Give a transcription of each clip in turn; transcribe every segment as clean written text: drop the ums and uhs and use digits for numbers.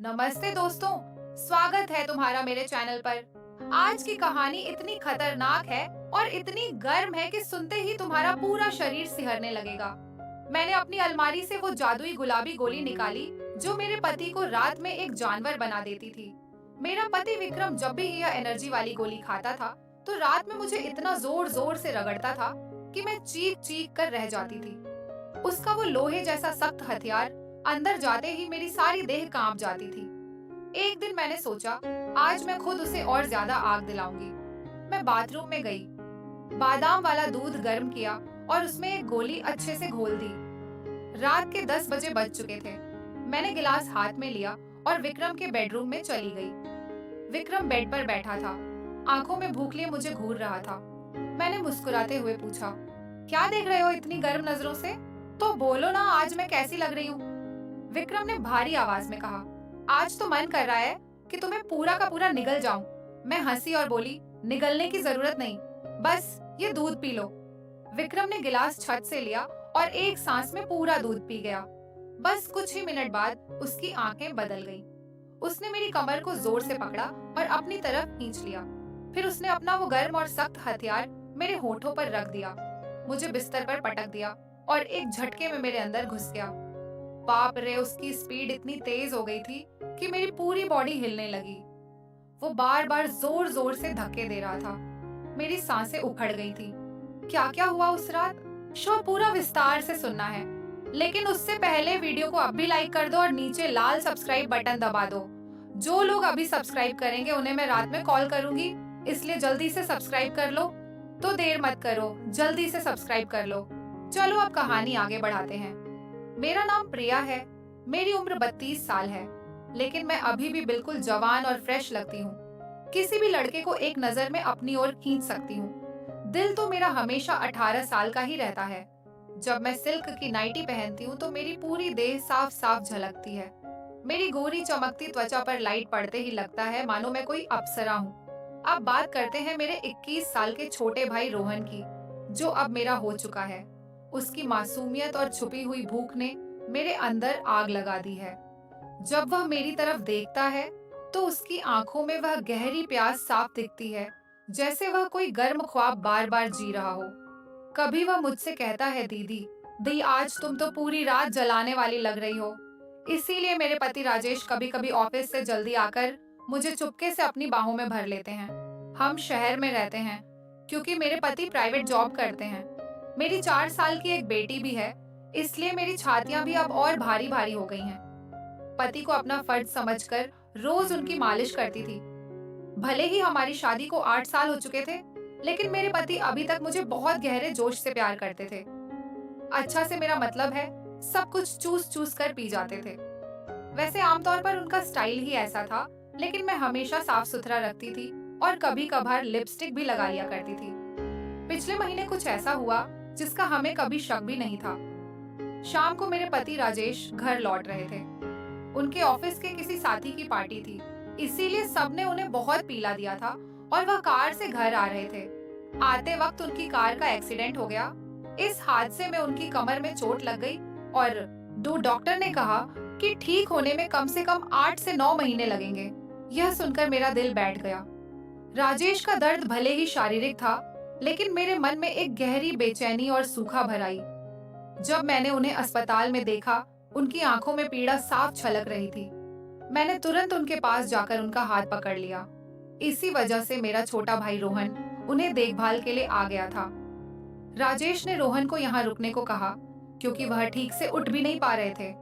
नमस्ते दोस्तों, स्वागत है तुम्हारा मेरे चैनल पर। आज की कहानी इतनी खतरनाक है और इतनी गर्म है कि सुनते ही तुम्हारा पूरा शरीर सिहरने लगेगा। मैंने अपनी अलमारी से वो जादुई गुलाबी गोली निकाली जो मेरे पति को रात में एक जानवर बना देती थी। मेरा पति विक्रम जब भी यह एनर्जी वाली गोली खाता था तो रात में मुझे इतना जोर जोर से रगड़ता था कि मैं चीख चीख कर रह जाती थी। उसका वो लोहे जैसा सख्त हथियार अंदर जाते ही मेरी सारी देह कांप जाती थी। एक दिन मैंने सोचा, आज मैं खुद उसे और ज्यादा आग दिलाऊंगी। मैं बाथरूम में गई, बादाम वाला दूध गर्म किया और उसमें एक गोली अच्छे से घोल दी। रात के 10 बजे बज चुके थे। मैंने गिलास हाथ में लिया और विक्रम के बेडरूम में चली गई। विक्रम बेड पर बैठा था, आंखों में भूख लिए मुझे घूर रहा था। मैंने मुस्कुराते हुए पूछा, क्या देख रहे हो इतनी गर्म नजरों से? तो बोलो ना, आज मैं कैसी लग रही हूँ? विक्रम ने भारी आवाज में कहा, आज तो मन कर रहा है कि तुम्हें पूरा का पूरा निगल जाऊं। मैं हंसी और बोली, निगलने की जरूरत नहीं, बस ये दूध पी लो। विक्रम ने गिलास छत से लिया और एक सांस में पूरा दूध पी गया। बस कुछ ही मिनट बाद उसकी आंखें बदल गईं। उसने मेरी कमर को जोर से पकड़ा और अपनी तरफ खींच लिया। फिर उसने अपना वो गर्म और सख्त हथियार मेरे होठों पर रख दिया, मुझे बिस्तर पर पटक दिया और एक झटके में मेरे अंदर घुस गया। बाप रे, उसकी स्पीड इतनी तेज हो गई थी कि मेरी पूरी बॉडी हिलने लगी। वो बार बार जोर जोर से धक्के दे रहा था। मेरी सांसें उखड़ गई थी। क्या क्या हुआ उस रात, शो पूरा विस्तार से सुनना है। लेकिन उससे पहले वीडियो को अब भी लाइक कर दो और नीचे लाल सब्सक्राइब बटन दबा दो। जो लोग अभी सब्सक्राइब करेंगे उन्हें मैं रात में कॉल करूंगी, इसलिए जल्दी से सब्सक्राइब कर लो। तो देर मत करो, जल्दी से सब्सक्राइब कर लो। चलो अब कहानी आगे बढ़ाते हैं। मेरा नाम प्रिया है, मेरी उम्र 32 साल है, लेकिन मैं अभी भी बिल्कुल जवान और फ्रेश लगती हूँ। किसी भी लड़के को एक नजर में अपनी ओर खींच सकती हूँ। दिल तो मेरा हमेशा 18 साल का ही रहता है। जब मैं सिल्क की नाइटी पहनती हूँ तो मेरी पूरी देह साफ साफ झलकती है। मेरी गोरी चमकती त्वचा पर लाइट पड़ते ही लगता है मानो मैं कोई अप्सरा हूँ। अब बात करते हैं मेरे 21 साल के छोटे भाई रोहन की, जो अब मेरा हो चुका है। उसकी मासूमियत और छुपी हुई भूख ने मेरे अंदर आग लगा दी है। जब वह मेरी तरफ देखता है तो उसकी आंखों में वह गहरी प्यास साफ दिखती है, जैसे वह कोई गर्म ख्वाब बार बार जी रहा हो। कभी वह मुझसे कहता है, दीदी दी आज तुम तो पूरी रात जलाने वाली लग रही हो। इसीलिए मेरे पति राजेश कभी कभी ऑफिस से जल्दी आकर मुझे चुपके से अपनी बाहों में भर लेते हैं। हम शहर में रहते हैं क्योंकि मेरे पति प्राइवेट जॉब करते हैं। मेरी 4 साल की एक बेटी भी है, इसलिए मेरी छातियां भी अब और भारी भारी हो गई हैं। पति को अपना फर्ज समझकर रोज उनकी मालिश करती थी। भले ही हमारी शादी को 8 साल हो चुके थे, लेकिन मेरे पति अभी तक मुझे बहुत गहरे जोश से प्यार करते थे। अच्छा से मेरा मतलब है, सब कुछ चूस चूस कर पी जाते थे। वैसे आमतौर पर उनका स्टाइल ही ऐसा था, लेकिन मैं हमेशा साफ सुथरा रखती थी और कभी कभार लिपस्टिक भी लगा लिया करती थी। पिछले महीने कुछ ऐसा हुआ जिसका हमें कभी शक भी नहीं था। शाम को मेरे पति राजेश घर लौट रहे थे। उनके ऑफिस के किसी साथी की पार्टी थी, इसीलिए सबने उन्हें बहुत पीला दिया था और वह कार से घर आ रहे थे। आते वक्त उनकी कार का एक्सीडेंट हो गया। इस हादसे में उनकी कमर में चोट लग गई और डॉक्टर ने कहा कि ठीक होने में कम से कम 8 से 9 महीने लगेंगे। यह सुनकर मेरा दिल बैठ गया। राजेश का दर्द भले ही शारीरिक था, लेकिन मेरे मन में एक गहरी बेचैनी और सूखा भर आई। जब मैंने उन्हें अस्पताल में देखा, उनकी आंखों में पीड़ा साफ छलक रही थी। मैंने तुरंत उनके पास जाकर उनका हाथ पकड़ लिया। इसी वजह से मेरा छोटा भाई रोहन उन्हें देखभाल के लिए आ गया था। राजेश ने रोहन को यहाँ रुकने को कहा क्योंकि वह ठीक से उठ भी नहीं पा रहे थे।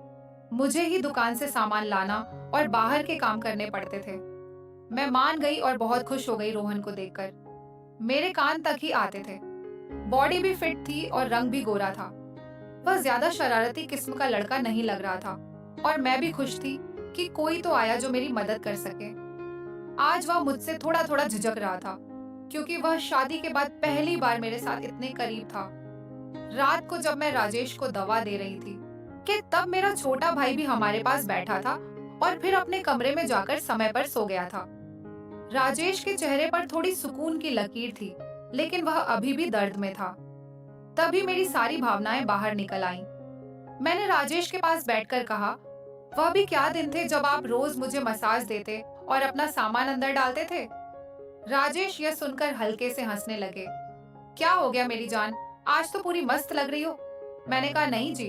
मुझे ही दुकान से सामान लाना और बाहर के काम करने पड़ते थे। मैं मान गई और बहुत खुश हो गई रोहन को देखकर। मेरे कान तक ही आते थे। बॉडी भी फिट थी और रंग भी गोरा था। वह ज्यादा शरारती किस्म का लड़का नहीं लग रहा था और मैं भी खुश थी कि कोई तो आया जो मेरी मदद कर सके। आज वह मुझसे थोड़ा थोड़ा झिझक रहा था क्योंकि वह शादी के बाद पहली बार मेरे साथ इतने करीब था। रात को जब मैं राजेश को दवा दे रही थी कि तब मेरा छोटा भाई भी हमारे पास बैठा था और फिर अपने कमरे में जाकर समय पर सो गया था। राजेश के चेहरे पर थोड़ी सुकून की लकीर थी, लेकिन वह अभी भी दर्द में था। तभी मेरी सारी भावनाएं बाहर निकल आईं। मैंने राजेश के पास बैठकर कहा, वह भी क्या दिन थे जब आप रोज मुझे मसाज देते और अपना सामान अंदर डालते थे। राजेश यह सुनकर हल्के से हंसने लगे। क्या हो गया मेरी जान, आज तो पूरी मस्त लग रही हो। मैंने कहा नहीं जी,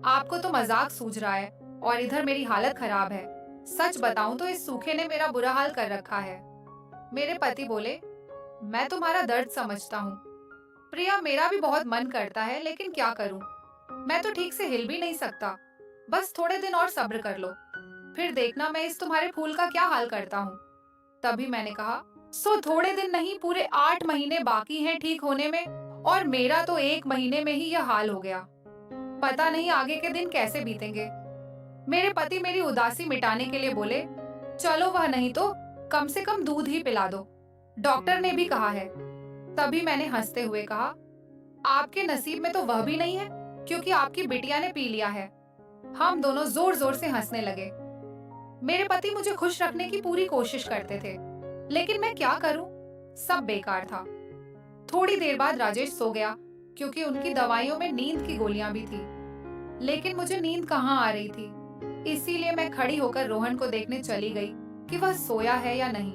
आपको तो मजाक सूझ रहा है और इधर मेरी हालत खराब है। सच बताऊं तो इस सूखे ने मेरा बुरा हाल कर रखा है। मेरे पति बोले, मैं तुम्हारा दर्द समझता हूँ प्रिया, मेरा भी बहुत मन करता है लेकिन क्या करूं, मैं तो ठीक से हिल भी नहीं सकता। बस थोड़े दिन और सब्र कर लो, फिर देखना मैं इस तुम्हारे फूल का क्या हाल करता हूँ। तभी मैंने कहा, सो थोड़े दिन नहीं, पूरे 8 महीने बाकी हैं ठीक होने में, और मेरा तो 1 महीने में ही यह हाल हो गया। पता नहीं आगे के दिन कैसे बीतेंगे। मेरे पति मेरी उदासी मिटाने के लिए बोले, चलो वह नहीं तो कम से कम दूध ही पिला दो, डॉक्टर ने भी कहा है। तभी मैंने हंसते हुए कहा, आपके नसीब में तो वह भी नहीं है, क्योंकि आपकी बिटिया ने पी लिया है। हम दोनों जोर जोर से हंसने लगे। मेरे पति मुझे खुश रखने की पूरी कोशिश करते थे, लेकिन मैं क्या करूं, सब बेकार था। थोड़ी देर बाद राजेश सो गया, क्योंकि उनकी दवाइयों में नींद की गोलियां भी थी। लेकिन मुझे नींद कहाँ आ रही थी, इसीलिए मैं खड़ी होकर रोहन को देखने चली गई कि वह सोया है या नहीं।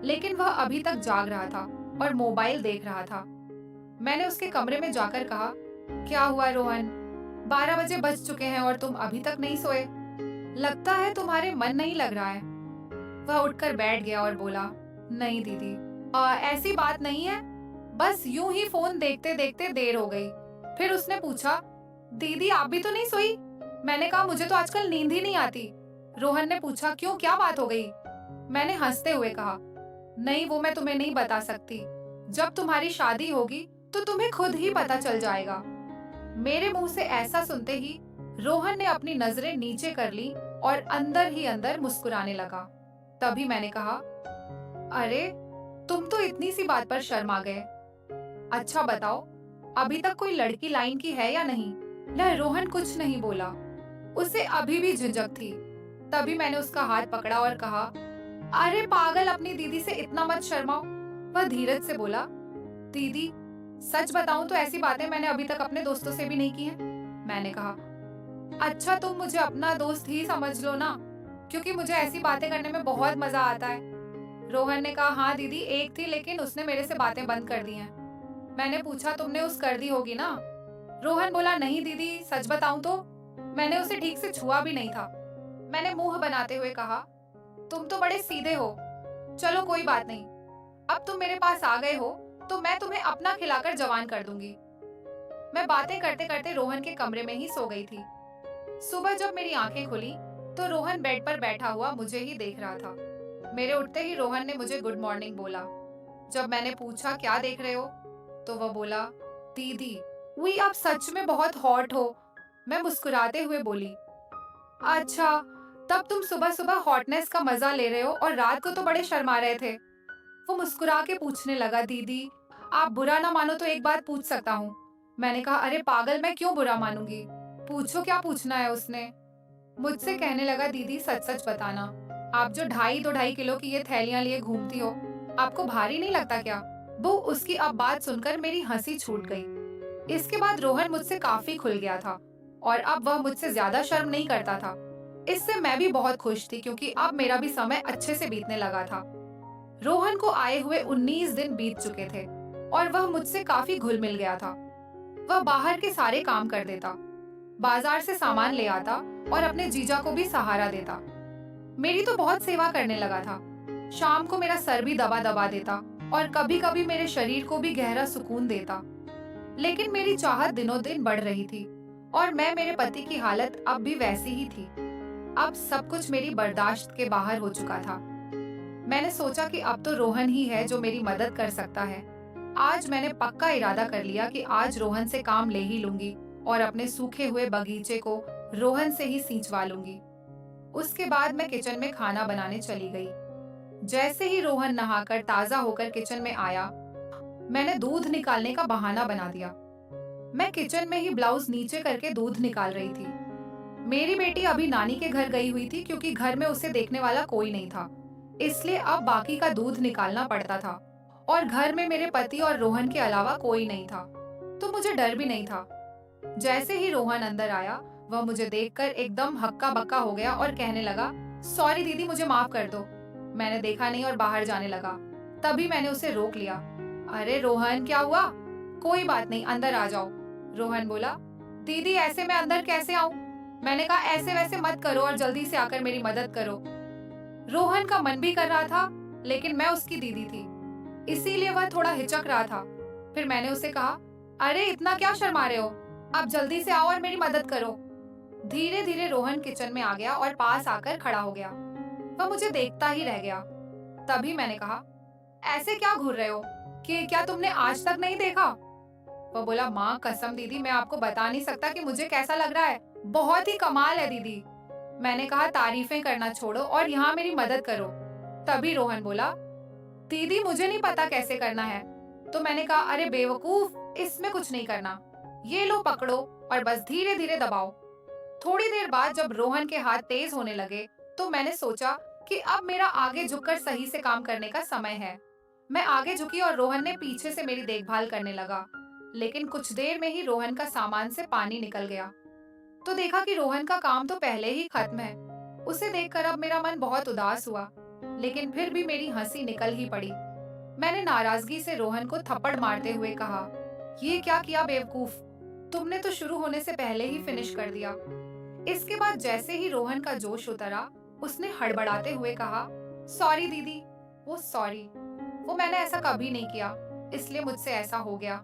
लेकिन वह अभी तक जाग रहा था और मोबाइल देख रहा था। मैंने उसके कमरे में जाकर कहा, क्या हुआ रोहन, 12 बजे बज चुके हैं और तुम अभी तक नहीं सोए। लगता है तुम्हारे मन नहीं लग रहा है। वह उठकर बैठ गया और बोला, नहीं दीदी, ऐसी बात नहीं है, बस यूं ही फोन देखते देखते देर हो गई। फिर उसने पूछा, दीदी आप भी तो नहीं सोई। मैंने कहा, मुझे तो आजकल नींद ही नहीं आती। रोहन ने पूछा, क्यों, क्या बात हो गई। मैंने हंसते हुए कहा, नहीं वो मैं तुम्हें नहीं बता सकती, जब तुम्हारी शादी होगी तो तुम्हें खुद ही पता चल जाएगा। मेरे मुंह से ऐसा सुनते ही रोहन ने अपनी नजरें नीचे कर ली और अंदर ही अंदर मुस्कुराने लगा। तभी मैंने कहा, अरे तुम तो इतनी सी बात पर शर्मा गए। अच्छा बताओ, अभी तक कोई लड़की लाइन की है या नहीं। न रोहन कुछ नहीं बोला, उसे अभी भी झिझक थी। तभी मैंने उसका हाथ पकड़ा और कहा, अरे पागल, अपनी दीदी से इतना मत शर्माओ। वह धीरज से बोला, दीदी सच बताऊं तो ऐसी बातें मैंने अभी तक अपने दोस्तों से भी नहीं की हैं। मैंने कहा, अच्छा तुम मुझे अपना दोस्त ही समझ लो ना, क्योंकि मुझे ऐसी बातें करने में बहुत मजा आता है। रोहन ने कहा, हाँ दीदी, एक थी लेकिन उसने मेरे से बातें बंद कर दी हैं। मैंने पूछा, तुमने उस कर दी होगी ना। रोहन बोला, नहीं दीदी, सच बताऊं तो मैंने उसे ठीक से छुआ भी नहीं था। मैंने मुंह बनाते हुए कहा, तुम तो बड़े सीधे हो। चलो कोई बात नहीं, अब तुम मेरे पास आ गए हो तो मैं तुम्हें अपना खिलाकर जवान कर दूंगी। मैं बातें करते करते रोहन के कमरे में ही सो गई थी। सुबह जब मेरी आंखें खुली तो रोहन बेड पर बैठा हुआ मुझे ही देख रहा था। मेरे उठते ही रोहन ने मुझे गुड मॉर्निंग बोला। जब मैंने पूछा, क्या देख रहे हो, तो वह बोला, दीदी वी आप सच में बहुत हॉट हो। मैं मुस्कुराते हुए बोली, अच्छा तब तुम सुबह सुबह हॉटनेस का मजा ले रहे हो और रात को तो बड़े शर्मा रहे थे। वो मुस्कुरा के पूछने लगा, दीदी आप बुरा ना मानो तो एक बात पूछ सकता हूँ। मैंने कहा, अरे पागल, मैं क्यों बुरा मानूंगी, पूछो क्या पूछना है। उसने मुझसे कहने लगा, दीदी सच सच बताना, आप जो 2.5 की ये थैलियां लिए घूमती हो, आपको भारी नहीं लगता क्या। वो उसकी अब बात सुनकर मेरी हंसी छूट गई। इसके बाद रोहन मुझसे काफी खुल गया था और अब वह मुझसे ज्यादा शर्म नहीं करता था। इससे मैं भी बहुत खुश थी, क्योंकि अब मेरा भी समय अच्छे से बीतने लगा था। रोहन को आए हुए 19 दिन बीत चुके थे और वह मुझसे काफी घुल मिल गया था। वह बाहर के सारे काम कर देता, बाजार से सामान ले आता और अपने जीजा को भी सहारा देता। मेरी तो बहुत सेवा करने लगा था। शाम को मेरा सर भी दबा दबा देता और कभी कभी मेरे शरीर को भी गहरा सुकून देता। लेकिन मेरी चाहत दिनों दिन बढ़ रही थी और मैं मेरे पति की हालत अब भी वैसी ही थी। अब सब कुछ मेरी बर्दाश्त के बाहर हो चुका था। मैंने सोचा कि अब तो रोहन ही है जो मेरी मदद कर सकता है। आज मैंने पक्का इरादा कर लिया कि आज रोहन से काम ले ही लूंगी और अपने सूखे हुए बगीचे को रोहन से ही सींचवा लूंगी। उसके बाद मैं किचन में खाना बनाने चली गई। जैसे ही रोहन नहाकर ताजा होकर किचन में आया, मैंने दूध निकालने का बहाना बना दिया। मैं किचन में ही ब्लाउज नीचे करके दूध निकाल रही थी। मेरी बेटी अभी नानी के घर गई हुई थी, क्योंकि घर में उसे देखने वाला कोई नहीं था, इसलिए अब बाकी का दूध निकालना पड़ता था और घर में मेरे पति और रोहन के अलावा कोई नहीं था, तो मुझे डर भी नहीं था। जैसे ही रोहन अंदर आया वह मुझे देखकर एकदम हक्का बक्का हो गया और कहने लगा, सॉरी दीदी, मुझे माफ कर दो। मैंने देखा नहीं और बाहर जाने लगा। तभी मैंने उसे रोक लिया। अरे रोहन, क्या हुआ? कोई बात नहीं, अंदर आ जाओ। रोहन बोला, दीदी ऐसे मैं अंदर कैसे आऊं? मैंने कहा, ऐसे वैसे मत करो और जल्दी से आकर मेरी मदद करो। रोहन का मन भी कर रहा था, लेकिन मैं उसकी दीदी थी, इसीलिए वह थोड़ा हिचक रहा था। फिर मैंने उसे कहा, अरे इतना क्या शर्मा रहे हो? आप जल्दी से आओ और मेरी मदद करो। धीरे धीरे रोहन किचन में आ गया और पास आकर खड़ा हो गया। वह मुझे देखता ही रह गया। तभी मैंने कहा, ऐसे क्या घूर रहे हो कि क्या तुमने आज तक नहीं देखा? वह बोला, माँ कसम दीदी, मैं आपको बता नहीं सकता कि मुझे कैसा लग रहा है। बहुत ही कमाल है दीदी। मैंने कहा, तारीफें करना छोड़ो और यहाँ मेरी मदद करो। तभी रोहन बोला, दीदी मुझे नहीं पता कैसे करना है। तो मैंने कहा, अरे बेवकूफ, इसमें कुछ नहीं करना, ये लो पकड़ो और बस धीरे धीरे दबाओ। थोड़ी देर बाद जब रोहन के हाथ तेज होने लगे तो मैंने सोचा कि अब मेरा आगे झुककर सही से काम करने का समय है। मैं आगे झुकी और रोहन ने पीछे से मेरी देखभाल करने लगा। लेकिन कुछ देर में ही रोहन का सामान से पानी निकल गया। तो देखा कि रोहन का काम तो पहले ही खत्म है। उसे देखकर अब मेरा मन बहुत उदास हुआ, लेकिन फिर भी मेरी हंसी निकल ही पड़ी। मैंने नाराजगी से रोहन को थप्पड़ मारते हुए कहा, ये क्या किया बेवकूफ, तुमने तो शुरू होने से पहले ही फिनिश कर दिया। इसके बाद जैसे ही रोहन का जोश उतरा, उसने हड़बड़ाते हुए कहा, सॉरी दीदी, वो मैंने ऐसा कभी नहीं किया, इसलिए मुझसे ऐसा हो गया।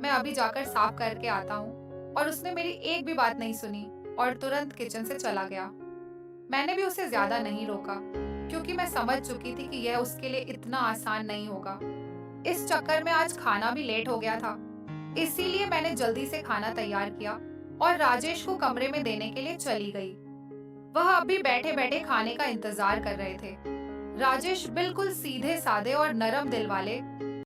मैं अभी जाकर साफ करके आता हूँ। और उसने मेरी एक भी बात नहीं सुनी और तुरंत किचन से चला गया। मैंने भी उसे ज्यादा नहीं रोका, क्योंकि मैं समझ चुकी थी कि यह उसके लिए इतना आसान नहीं होगा। इस चक्कर में आज खाना भी लेट हो गया था, इसीलिए मैंने जल्दी से खाना तैयार किया और राजेश को कमरे में देने के लिए चली गई। वह अभी बैठे बैठे खाने का इंतजार कर रहे थे। राजेश बिल्कुल सीधे साधे और नरम दिल वाले